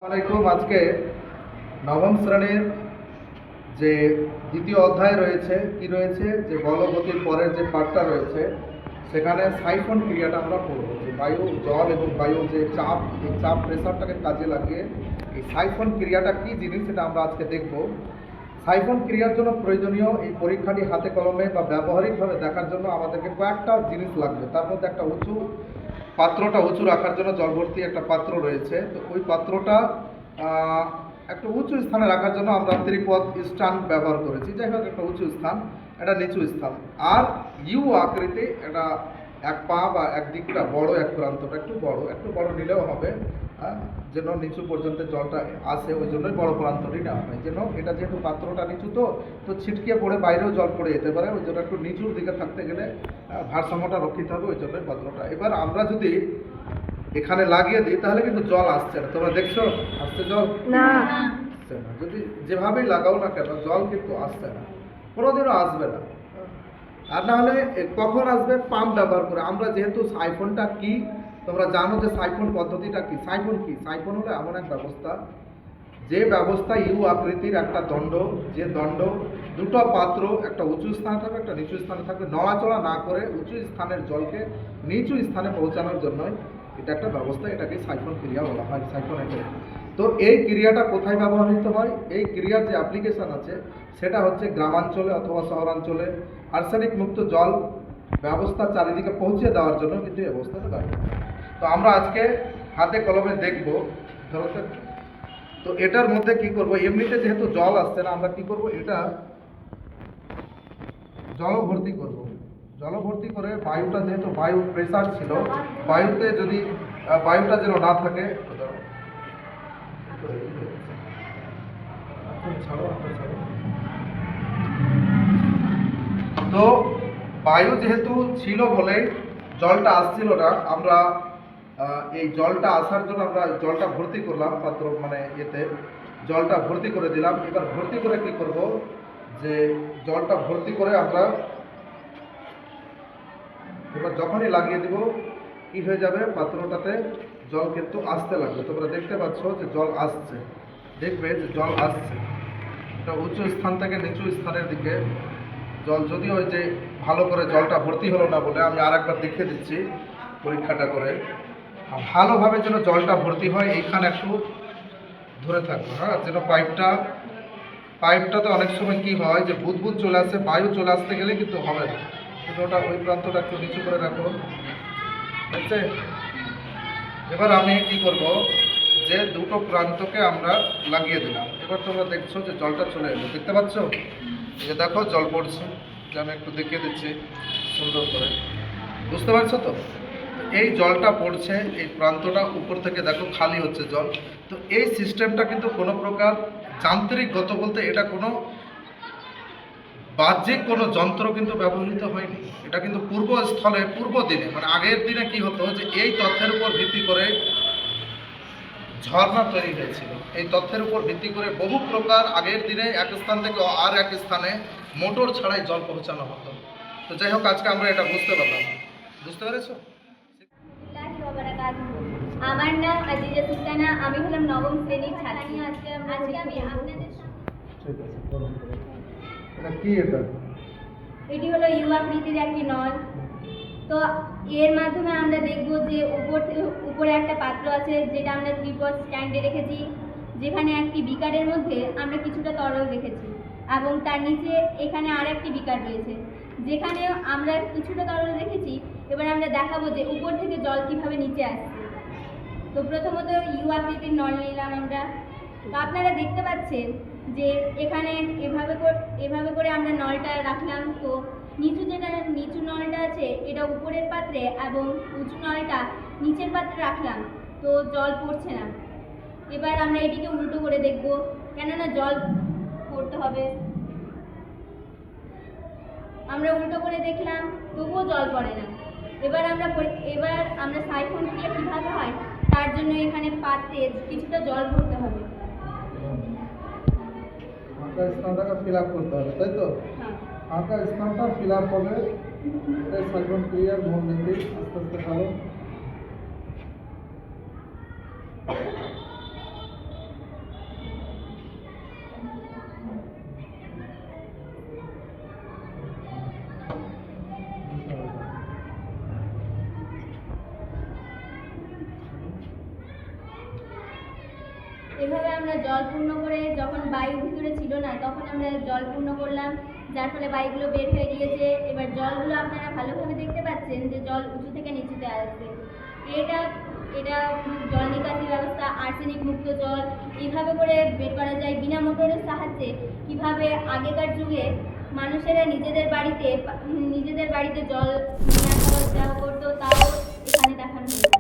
আলাইকুম। আজকে নবম শ্রেণীর যে দ্বিতীয় অধ্যায় রয়েছে কি রয়েছে যে বলগতির পরের যে পার্টটা রয়েছে সেখানে সাইফন ক্রিয়াটা আমরা পড়ব। যে বায়ু, জল এবং বায়ু যে চাপ, এই চাপ প্রেসারটাকে কাজে লাগিয়ে এই সাইফন ক্রিয়াটা কি জিনিস সেটা আমরা আজকে দেখব। সাইফন ক্রিয়ার জন্য প্রয়োজনীয় এই পরীক্ষাটি হাতে কলমে বা ব্যবহারিকভাবে দেখার জন্য আমাদেরকে কয়েকটা জিনিস লাগবে। তার মধ্যে একটা পাত্রটা উঁচু রাখার জন্য জল ভর্তি একটা পাত্র রয়েছে। তো ওই পাত্রটা একটা উঁচু স্থানে রাখার জন্য আমরা ত্রিপদ স্ট্যান্ড ব্যবহার করেছি। যাই হোক, একটা উঁচু স্থান, একটা নিচু স্থান, আর ইউ আকৃতি একটা এক পা বা একদিকটা বড়, এক প্রান্তটা একটু বড় নিলেও হবে, যেন নিচু পর্যন্ত জলটা আসে। ওই জন্যই বড় প্রান্তটি নেওয়া হয়, যেন এটা যেহেতু পাত্রটা নিচু তো ছিটকে পড়ে বাইরেও জল পড়ে যেতে পারে। ওই জন্য একটু নিচুর দিকে থাকতে গেলে ভারসাম্যটা রক্ষিত হবে, ওই জন্যই পাত্রটা। এবার আমরা যদি এখানে লাগিয়ে দিই তাহলে কিন্তু জল আসছে না। তোমরা দেখছো আসছে জল? না, আসছে না। যদি যেভাবেই লাগাও না কেন জল কিন্তু আসছে না, কোনোদিনও আসবে না। আর না হলে কখন আসবে? পাম্প ব্যবহার করে। আমরা যেহেতু সাইফনটা কি তোমরা জানো যে সাইফন পদ্ধতিটা কি। সাইফন কি? সাইফন হলো এমন এক ব্যবস্থা, যে ব্যবস্থা ইউ আকৃতির একটা দণ্ড, যে দণ্ড দুটো পাত্র, একটা উঁচু স্থানে থাকবে, একটা নিচু স্থানে থাকবে, নড়াচড়া না করে উঁচু স্থানের জলকে নিচু স্থানে পৌঁছানোর জন্যই এটা একটা ব্যবস্থা। এটাকে সাইফন ক্রিয়া বলা হয়, সাইফন এটা। তো এই ক্রিয়াটা কোথায় ব্যবহৃত হয়? এই ক্রিয়ার যে অ্যাপ্লিকেশন আছে সেটা হচ্ছে গ্রামাঞ্চলে অথবা শহরাঞ্চলে আর্সেনিক মুক্ত জল ব্যবস্থা চারিদিকে পৌঁছে দেওয়ার জন্য কিন্তু এই ব্যবস্থাটা দায়ী। তো আমরা আজকে হাতে কলমে দেখব। ধরো তো এটার মধ্যে কি করব, এমনিতে যেহেতু জল আসছে না, আমরা কি করব, এটা জল ভর্তি করব। জল ভর্তি করে বায়ুটা, যেহেতু বায়ু প্রেসার ছিল, বায়ুতে যদি বায়ুটা যেন না থাকে, তো বায়ু যেহেতু ছিল বলে জলটা আসছিল না, আমরা এই জলটা আসার জন্য আমরা জলটা ভর্তি করলাম পাত্র, মানে এতে জলটা ভর্তি করে দিলাম। এবার ভর্তি করে কি করব, যে জলটা ভর্তি করে আমরা এবার যখনই লাগিয়ে দিব কি হয়ে যাবে, পাত্রটাতে জল কিন্তু আসতে লাগবে। তোমরা দেখতে পাচ্ছ যে জল আসছে, দেখবে যে জল আসছে। এটা উঁচু স্থান থেকে নিচু স্থানের দিকে জল, যদিও ওই যে ভালো করে জলটা ভর্তি হলো না বলে আমি আর একবার দেখিয়ে দিচ্ছি পরীক্ষাটা করে। ভালোভাবে যেন জলটা ভর্তি হয়, এইখানে একটু ধরে থাকবে, হ্যাঁ, যেন পাইপটাতে অনেক সময় কি হয় যে বুদবুদ চলে আসে, বায়ু চলে আসতে গেলে কিন্তু হবে না। কিন্তু ওটা ওই প্রান্তটা একটু নিচু করে রাখো, ঠিক আছে? এবার আমি কি করব, যে দুটো প্রান্তকে আমরা লাগিয়ে দিলাম। এবার তোমরা দেখছো যে জলটা চলে এলো, দেখতে পাচ্ছ? যে দেখো জল পড়ছে, যে আমি একটু দেখিয়ে দিচ্ছি সুন্দর করে, বুঝতে পারছো তো? এই জলটা পড়ছে, এই প্রান্তটা উপর থেকে দেখো খালি হচ্ছে জল। তো এই সিস্টেমটা কিন্তু কোনো প্রকার যান্ত্রিকগত বলতে এটা কোনো বাহ্যিক কোনো যন্ত্র কিন্তু ব্যবহৃত হয়নি। এটা কিন্তু পূর্ব দিনে, মানে আগের দিনে কি হতো, যে এই তথ্যের উপর ভিত্তি করে ঝর্ণা তৈরি হয়েছিল। এই তথ্যের উপর ভিত্তি করে বহু প্রকার আগের দিনে এক স্থান থেকে আর এক স্থানে মোটর ছাড়াই জল পৌঁছানো হতো। তো যাই হোক, আজকে আমরা এটা বুঝতে পারলাম। বুঝতে পেরেছো? আমার নাম আজিজা সুলতানা, আমি হলাম নবম শ্রেণীর ছাত্রী। আজকে আমি আপনাদের ঠিক আছে, বলো। এটা কি? এটি হলো ইউ আকৃতির একটি নল। তো এর মাধ্যমে আমরা দেখব যে উপরে একটা পাত্র আছে, যেটা আমরা ত্রিপদ স্ট্যান্ডে রেখেছি, যেখানে একটি বিকারের মধ্যে আমরা কিছুটা তরল রেখেছি, এবং তার নিচে এখানে আর একটি বিকার রয়েছে, যেখানে আমরা কিছুটা তরল রেখেছি। এবার আমরা দেখাবো যে উপর থেকে জল কিভাবে নিচে আসছে। তো প্রথমত ইউ আকৃতির নল নিলাম আমরা। তো আপনারা দেখতে পাচ্ছেন যে এখানে এভাবে করে আমরা নলটা রাখলাম। তো নিচু নলটা আছে এটা উপরের পাত্রে, এবং উঁচু নলটা নিচের পাত্রে রাখলাম। তো জল পড়ছে না। এবার আমরা এটিকে উল্টো করে দেখব, কেননা জল পড়তে হবে। আমরা উল্টো করে দেখলাম, তবুও জল পড়ে না। এবার আমরা সাইফন ক্রিয়া কীভাবে হয় তার জন্য এখানে পাত্রে কিছুটা জল ভরতে হবে। ফাঁকা স্থানটাকে ফিল আপ করতে হবে, তাই তো? হ্যাঁ, ফাঁকা স্থানটা ফিল আপ হবে। এটাই সাইফন ক্রিয়ার মূল নীতি। আস্তে আস্তে ভালো। এভাবে আমরা জল পূর্ণ করে যখন বায়ু ভিতরে ছিল না তখন আমরা জল পূর্ণ করলাম, যার ফলে বায়ুগুলো বের হয়ে গিয়েছে। এবার জলগুলো আপনারা ভালোভাবে দেখতে পাচ্ছেন যে জল উঁচু থেকে নিচুতে আসছে। এটা এটা জল নিকাশি ব্যবস্থা, আর্সেনিক মুক্ত জল এইভাবে করে বের করা যায় বিনা মোটরের সাহায্যে। কিভাবে আগেকার যুগে মানুষেরা নিজেদের বাড়িতে জল নিয়ে আসা যাওয়া করতো তাও এখানে দেখানো হয়েছে।